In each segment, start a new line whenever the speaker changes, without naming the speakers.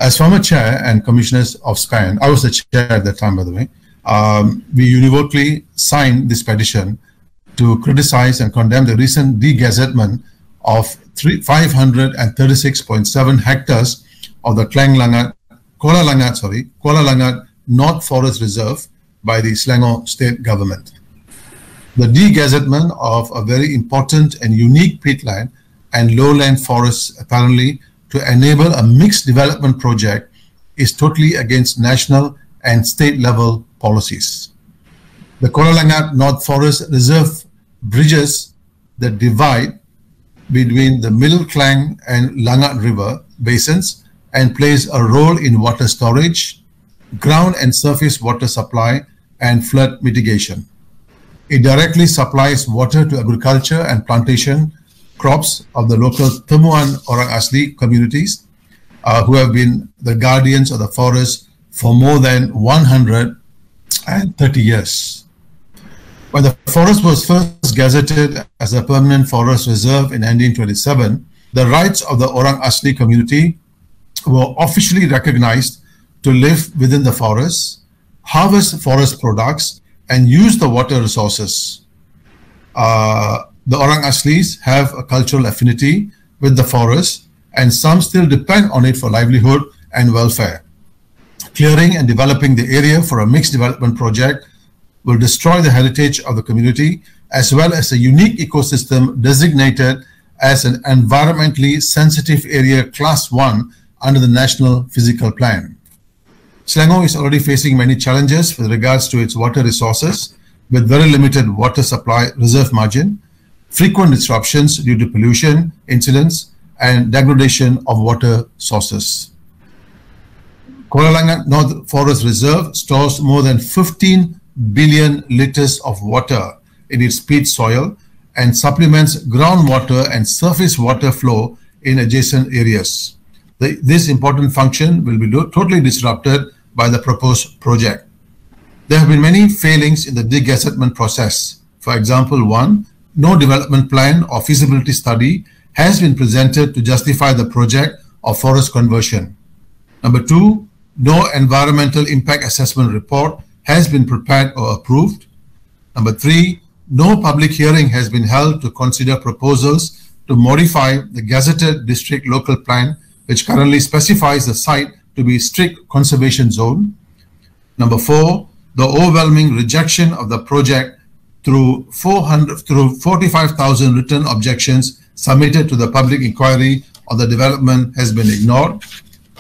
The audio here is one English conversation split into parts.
As former chair and commissioners of SPAN, I was the chair at that time, by the way, we univocally signed this petition to criticize and condemn the recent de-gazettement of 536.7 hectares of the Kuala Langat North Forest Reserve by the Selangor state government. The de-gazettement of a very important and unique peatland and lowland forests, apparently to enable a mixed development project, is totally against national and state level policies. The Kuala Langat North Forest Reserve bridges the divide between the Middle Klang and Langat River basins and plays a role in water storage, ground and surface water supply, and flood mitigation. It directly supplies water to agriculture and plantation crops of the local Temuan Orang Asli communities who have been the guardians of the forest for more than 130 years. When the forest was first gazetted as a permanent forest reserve in 1927, the rights of the Orang Asli community were officially recognized to live within the forest, harvest forest products, and use the water resources. The Orang Aslis have a cultural affinity with the forest, and some still depend on it for livelihood and welfare. Clearing and developing the area for a mixed development project will destroy the heritage of the community as well as a unique ecosystem designated as an environmentally sensitive area Class 1 under the National Physical Plan. Selangor is already facing many challenges with regards to its water resources, with very limited water supply reserve margin, frequent disruptions due to pollution incidents, and degradation of water sources. Kuala Langat North Forest Reserve stores more than 15 billion liters of water in its peat soil and supplements groundwater and surface water flow in adjacent areas. This important function will be totally disrupted by the proposed project. There have been many failings in the de-gazettement process. For example, 1, no development plan or feasibility study has been presented to justify the project of forest conversion. Number 2, no environmental impact assessment report has been prepared or approved. Number 3, no public hearing has been held to consider proposals to modify the gazetted district local plan, which currently specifies the site to be strict conservation zone. Number 4, the overwhelming rejection of the project through 45,000 written objections submitted to the public inquiry on the development has been ignored.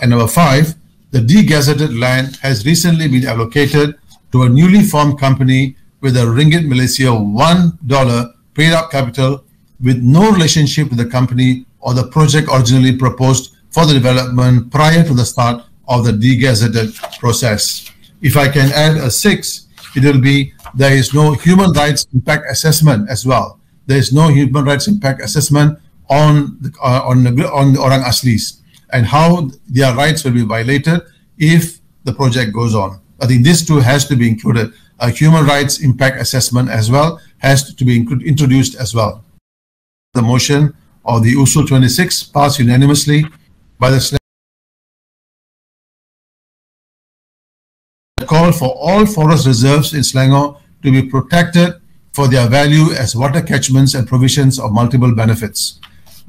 And number 5, the de-gazetted land has recently been allocated to a newly formed company with a Ringgit Malaysia $1 paid-up capital with no relationship with the company or the project originally proposed for the development prior to the start of the de-gazetted process. If I can add a 6, it will be there is no human rights impact assessment as well. There is no human rights impact assessment on the Orang Aslis and how their rights will be violated if the project goes on. I think this too has to be included. A human rights impact assessment as well has to be introduced as well. The motion of the Usul 26 passed unanimously by the call for all forest reserves in Selangor to be protected for their value as water catchments and provisions of multiple benefits.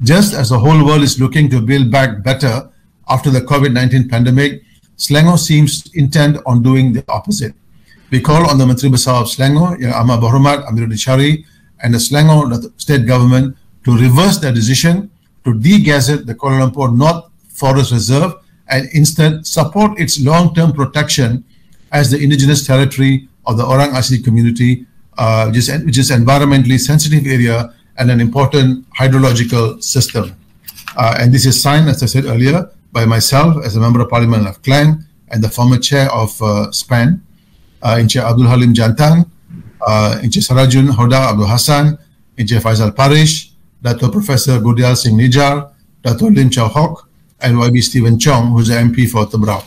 Just as the whole world is looking to build back better after the COVID-19 pandemic, Selangor seems intent on doing the opposite. We call on the Menteri Besar of Selangor, Yang Amat Berhormat Amiruddin Syari, and the Selangor state government to reverse their decision to de-gazette the Kuala Lumpur North Forest Reserve and instead support its long-term protection as the indigenous territory of the Orang Asli community, which is environmentally sensitive area and an important hydrological system. And this is signed, as I said earlier, by myself as a Member of Parliament of Klang and the former chair of SPAN, Encik Abdul Halim Jantan, Encik Sarajun Hoda Abdul Hassan, Encik Faisal Parish, Dato Professor Gudial Singh Nijar, Dato Lim Chow Hock, and YB Stephen Chong, who's the MP for Tebrau.